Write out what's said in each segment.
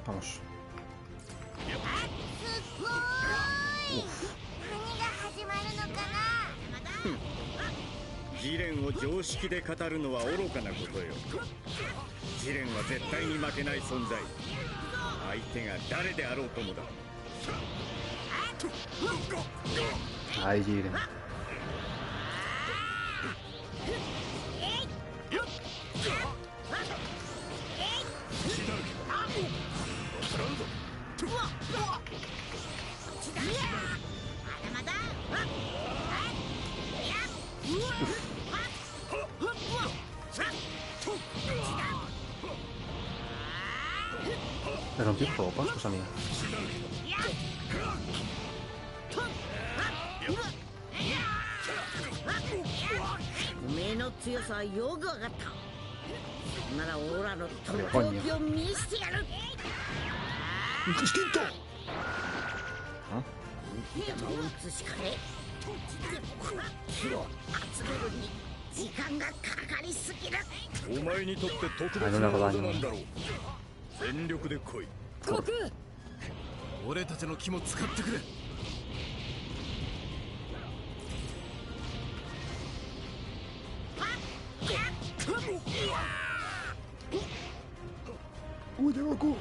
Vamos. ジレンを常識で語るのは愚かなことよ。ジレンは絶対に負けない存在。相手が誰であろうともだ。Ay, Jiren. Le rompió copas, pues amiga. おめえの強さはよくわかった。ならオラのとっておきを見せてやる。Instinto. 山を打つしかねえ。火を集めるに時間がかかりすぎる。お前にとって特別な技なんだろう。全力で来い。悟空、俺たちの気も使ってくれ。Uy, Goku.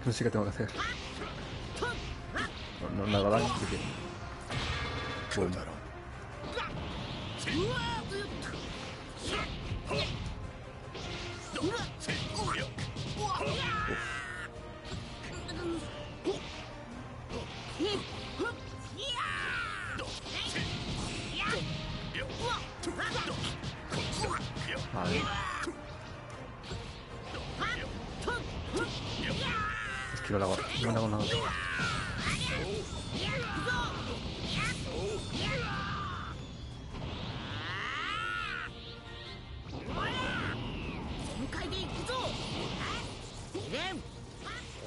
No sé qué tengo que hacer. No me hago daño, así que... Boom. Vale. Esquivo la gorra. No le hago nada.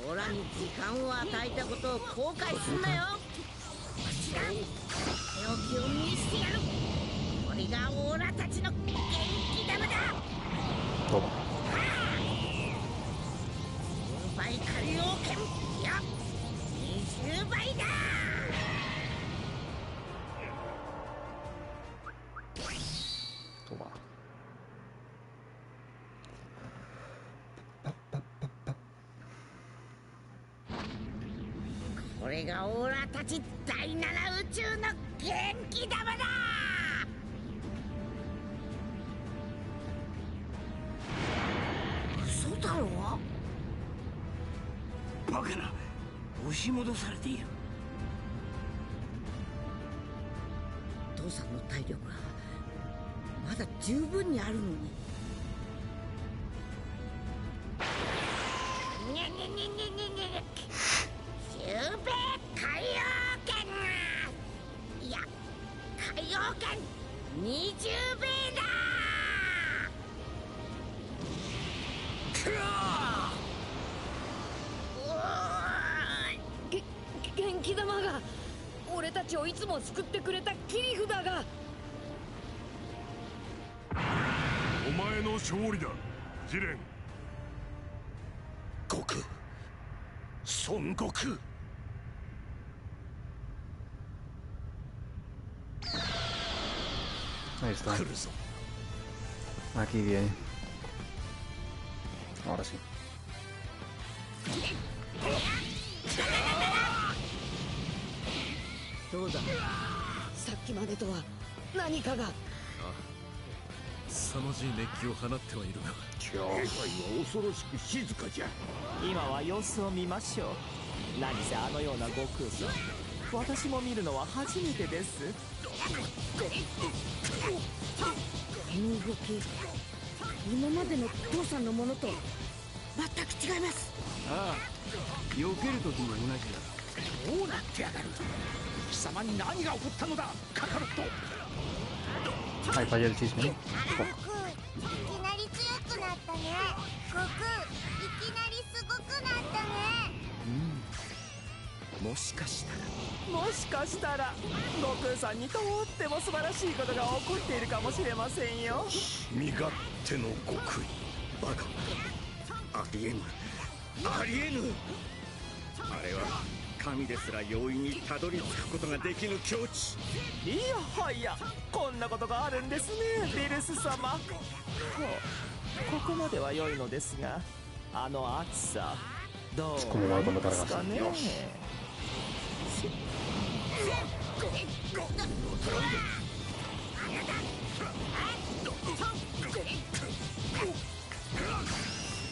オラに時間を与えたことを後悔すんなよ。口だ。手置きを見せてやる。これがオラたちの元気玉だ。どうも。10倍海洋圏。いや、20倍だ。どうも。これがオラたち第7宇宙の元気玉だ。嘘だろ。バカな、押し戻されている。父さんの体力はまだ十分にあるのに。にゃにゃにゃにゃにゃにゃ。10倍海洋圏。いや、海洋圏20倍だ。元気玉が俺たちをいつも救ってくれた切り札が。お前の勝利だ、ジレン。悟空、孫悟空。Ahí está. 来るぞ。 Aquí viene. Ahora sí. どうだ。さっきまでとは何かが。凄まじい熱気を放ってはいるが、気配は恐ろしく静かじゃ。今は様子を見ましょう。何せあのような悟空さん、私も見るのは初めてです。この動き、今までの父さんのものと全く違います。ああ、避ける時も同じだ。どうなってやがる。貴様に何が起こったのだ、カカロット。Ahí falla el chisme. いきなり強くなったね。悟空、いきなりすごくなったね。もしかしたら悟空さんにとっても素晴らしいことが起こっているかもしれませんよ。身勝手の極意。バカ。ありえぬ、ありえぬ。あれは神ですら容易にたどり着くことができぬ境地。いやはや、こんなことがあるんですね、ビルス様。ここまでは良いのですが、あの暑さどう思いますかね。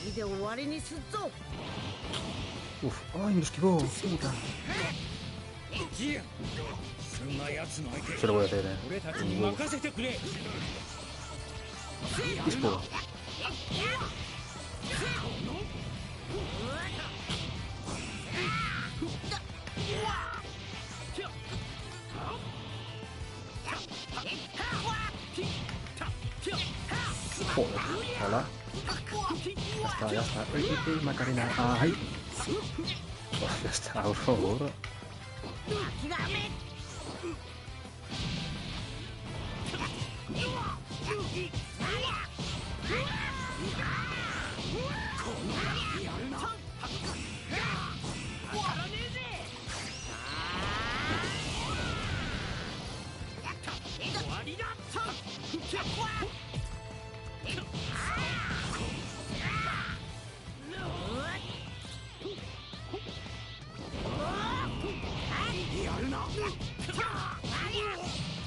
次で終わりにすっぞ。Uf, ay, me esquivó. Puta. ジアン、そんな奴の相手 Se lo voy a hacer, 俺たちに任せてくれ。 Dispo. Joder, hola. Ya está. Uy, Macarena. Ay. Oh, ya está, por favor. 諦め。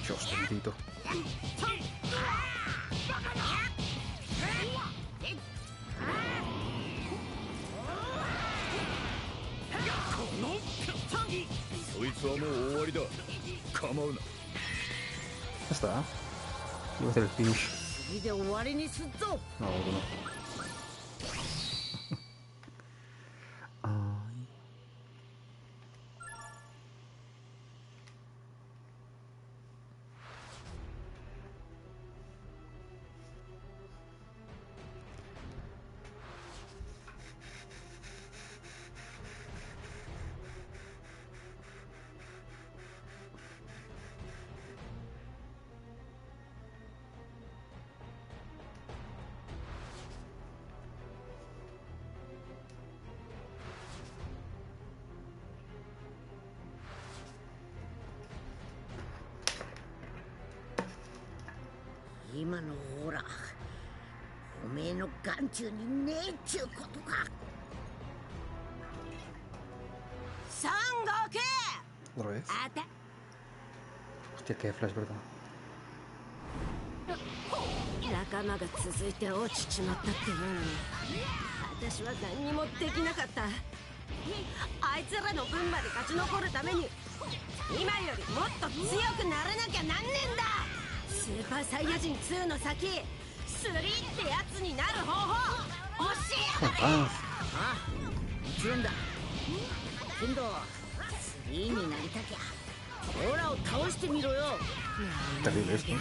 Dios bendito. そいつはもう終わりだ。構うな。 Ya está. Voy a hacer el finish. 次で終わりにすっぞ。 No, no. Ay.今のオーラ、おめえの眼中にねえっちゅうことか。孫悟空、 ¿Otra vez? あた Hostia, qué flash, ¿verdad? 仲間が続いて落ちちまったっていうのに私は何にもできなかった。あいつらの分まで勝ち残るために今よりもっと強くならなきゃなんねえんだ。スーパーサイヤ人2の先3ってやつになる方法教えやがれ。Ah, ああ、もちろんだ。けど3になりたきゃオーラを倒してみろよ。 terrible esto.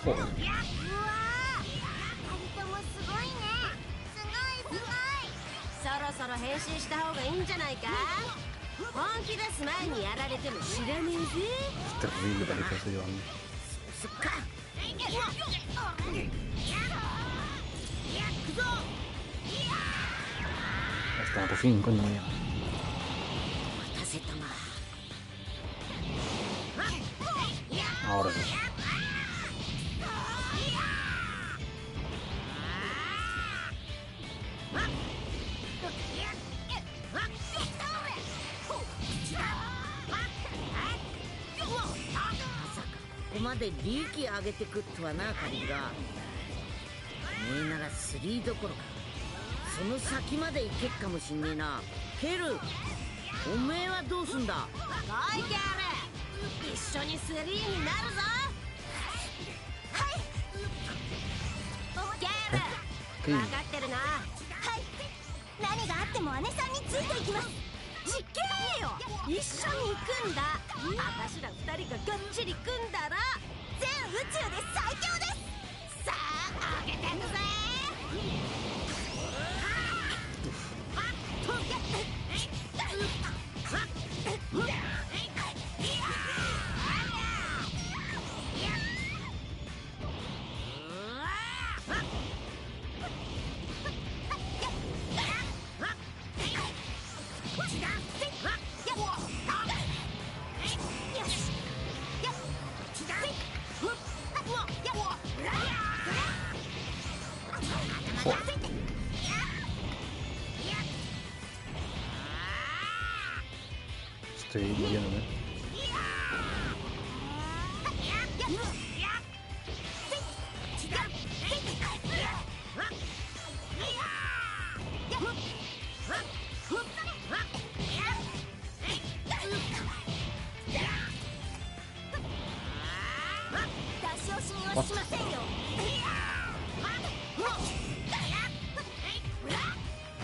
うわー、2人ともすごいね。すごいすごい。そろそろ変身した方がいいんじゃないか。本気出す前にやられても知らねえぜ。 Es terrible para que se llevan. そっか。 Hasta por fin, coño. 待たせたな。 Ahora sí.ここまで利益上げてくっとはな、カリが。おめえなら3どころかその先まで行けっかもしんねえな。ケル、おめえはどうすんだ。おいギャル、一緒に3になるぞ。ギャル、分かってるな。はい、何があっても姉さんについていきます。実験よ、一緒に行くんだ。私ら二人ががっちり組んだら全宇宙で最強です。さあ上げてくぜ。Estoy muriéndome.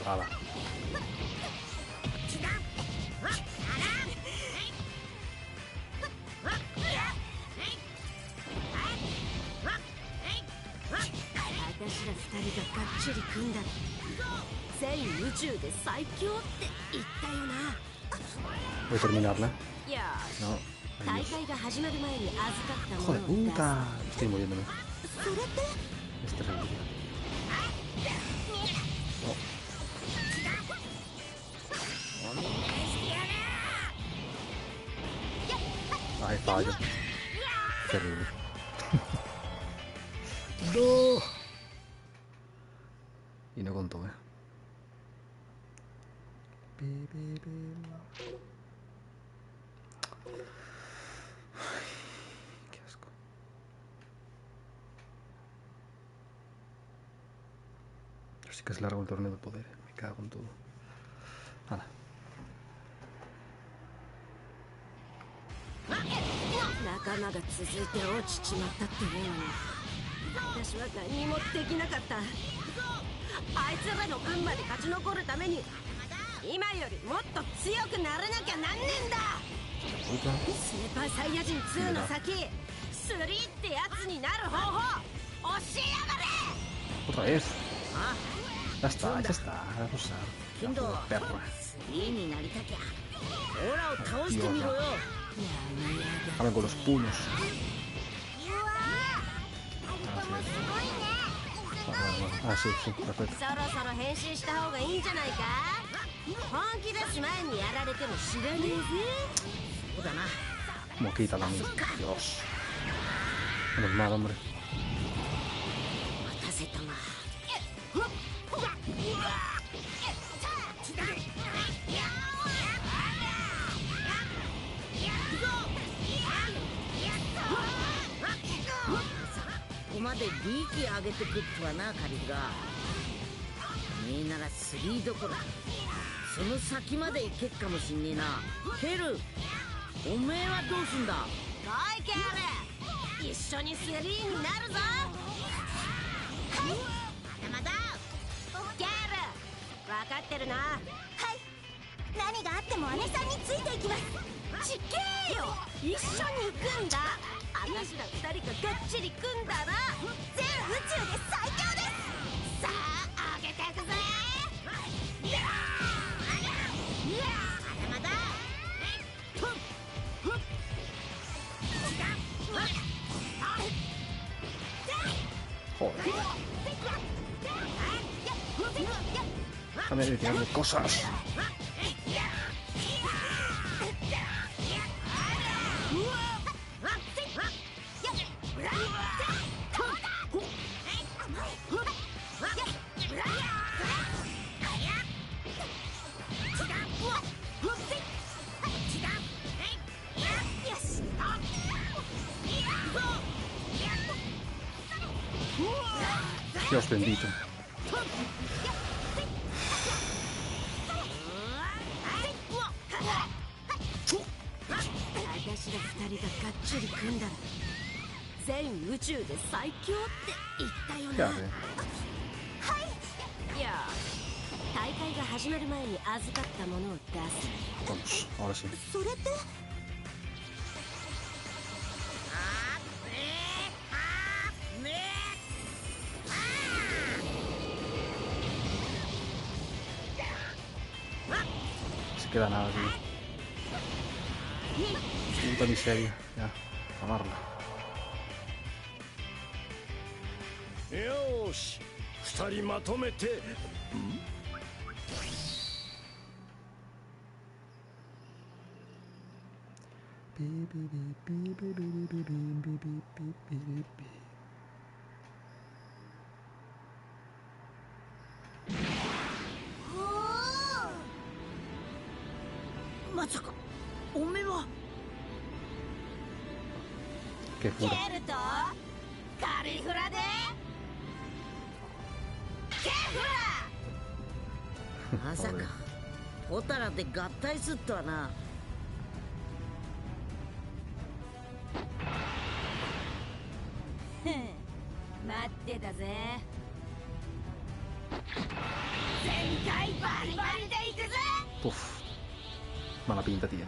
Ala. Voy a terminarla. No. Joder, puta. Estoy muriéndome. Es terrible. Ay, fallo. Terrible. No. Y no contó, Qué asco. Sí que es largo el torneo de poder. Me cago en todo. Nada. 仲間が続いて落ちちまったっていうのに私は何もできなかった。あいつらの分まで勝ち残るために今よりもっと強くならなきゃなんねんだ。スーパーサイヤ人2の先3ってやつになる方法教えやがれ。 Otra vez. Ya está, ya está. Vamos a... けど3になりたきゃオラを倒してみろよ。Hablan con los puños. Ah, sí, sí, perfecto. そろそろ変身した方がいいんじゃないか。本気出す前にやられても知らねえぜ。そうだな。 Moquita también. Dios. Menos mal, hombre. 待たせたな。ここまで利益上げてくっとはな、カリフが。ねえなら3どころその先まで行けっかもしんねえな。ケル、おめえはどうすんだ。おいケル、一緒に3になるぞ。はい、まだまだ。ケル、分かってるな。はい、何があっても姉さんについていきます。ちけーよ、一緒に行くんだ。私ら2人ががっちり組んだら全宇宙で最強です。さあ上げていくぜ。まだまだ。Joder. Déjame de tirarme cosas. Dios bendito. 大会が始まる前に預かったものを出す。 Vamos, ahora sí. それって Se queda nada, tío. Puta miseria. Ya, amarla. よーし、二人まとめて。まさかおめは Qué fura. ケルとカリフラでケフラ。まさかホタラで合体すっとはな。待ってたぜ。全開バリバリで行くぜ。 Puf. Mala pinta tiene.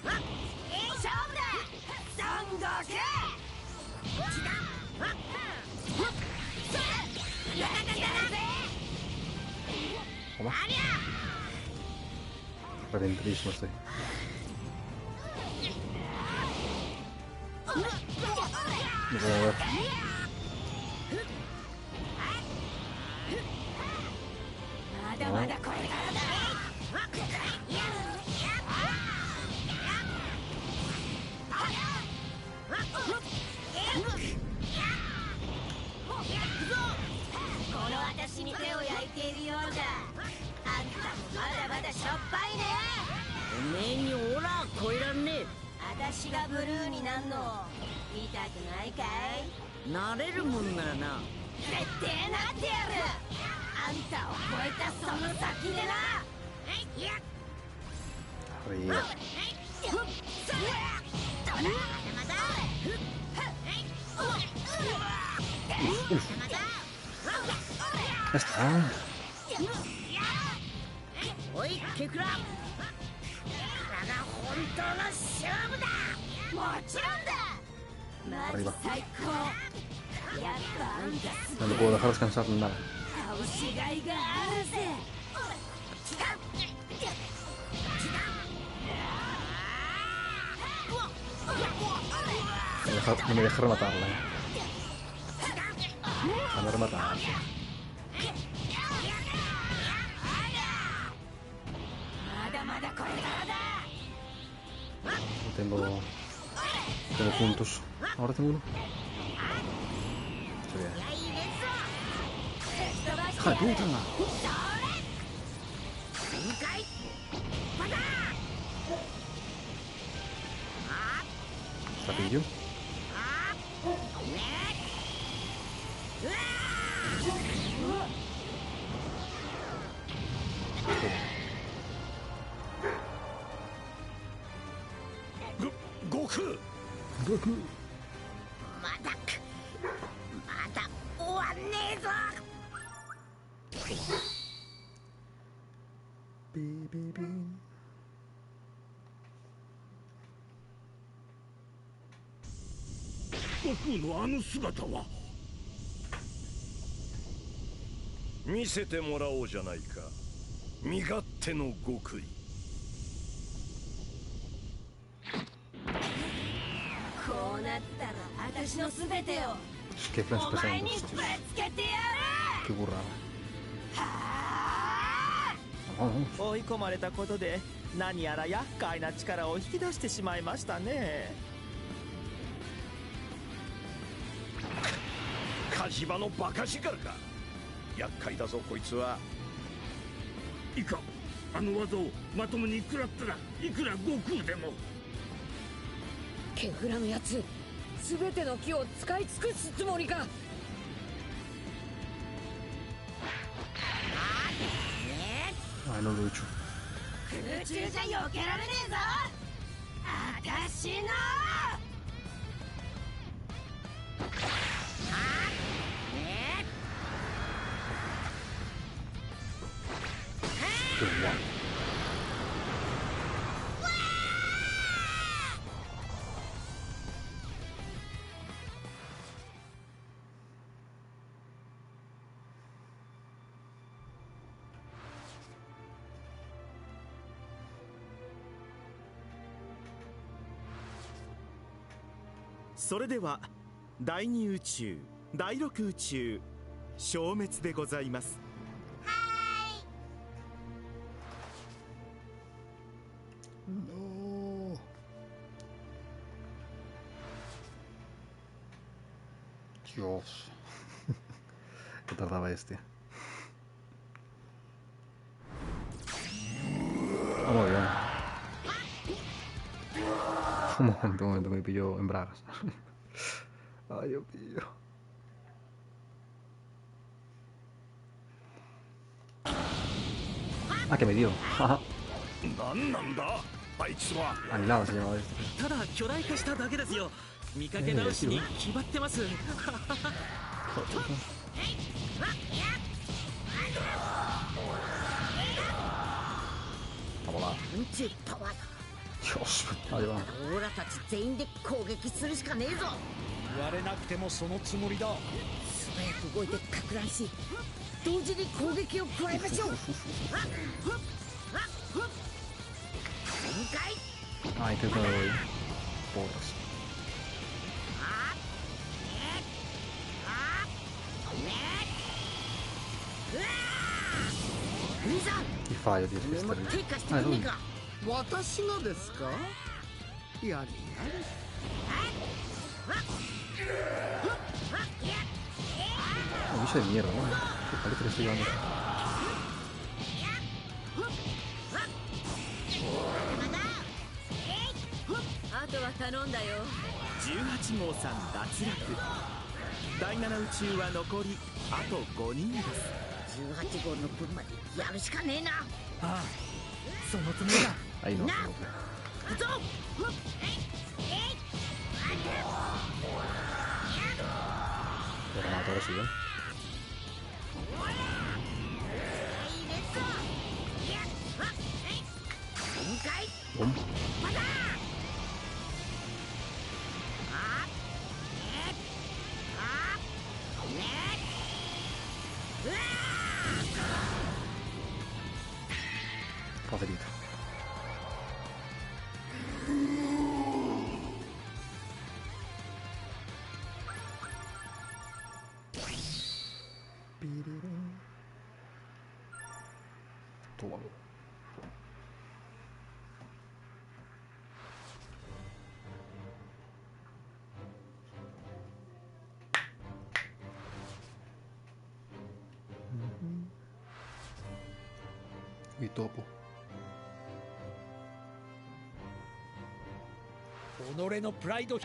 勝負だ孫悟空。 Toma. Reventadísimo estoy. No puedo mover. まだまだこれからだ。この私に手を焼いているようじゃ、あんたもまだまだしょっぱいね。おめえにオラ超えらんねえ。私がブルーになんの見たくないかい。なれるもんならな。絶対なってやる。あんたを超えたその先でな。 Arriba. Ya está. おいケクラ、これが本当の勝負だ。もちろんだ。マジ最高。やっぱあんた No lo puedo dejar descansar nada. 倒しがいがあるぜ。 No me deja rematarla. Déjame rematar. Tengo puntos. Ahora tengo uno. Está bien. ¡Hija de puta! Rapidillo. Goku. まだ終わんねえぞ。 悟空のあの姿は。見せてもらおうじゃないか。身勝手の極意。こうなったら私のすべてを Es que plan お前に especial. ぶつけてやる。 Qué burrada. はあ。 Vamos. 追い込まれたことで何やら厄介な力を引き出してしまいましたね。火事場のバカ力か。厄介だぞこいつは。いかあの技をまともに食らったらいくら悟空でも。ケフラのやつ、すべての木を使い尽くすつもりか。 Ay, no lo he hecho. 空中じゃ避けられねえぞ。私の。 Joder. 弱。それでは第2宇宙第6宇宙消滅でございます。No. Dios. ¿Qué tardaba este? Ah, muy bien. Un momento, me pilló en bragas. Ay, Dios mío. Ah, que me dio. Anilado se llamaba esto. ただ巨大化しただけですよ。見かけ直しに決まってます。なんちゅうパワーだ。Dios, ahí va. オラたち全員で攻撃するしかねえぞ。言われなくてもそのつもりだ。素早く動いて撹乱し、同時に攻撃を加えましょう。Ay, que te doy. Porras. Y fallo, Dios, que está bien. Ah, es un... 私がですか？やりやり。Un bicho de mierda, ¿no? Que parece que estoy llevando. あとは頼んだよ。18号さん脱落。第7宇宙は残りあと5人です。18号の分までやるしかねえな。ああ、そのつもりだ。Ahí no. 行くぞ。Pero mato ahora sí, ¿eh? Boom. Facilito. Toma. Y topo. 己のプライド。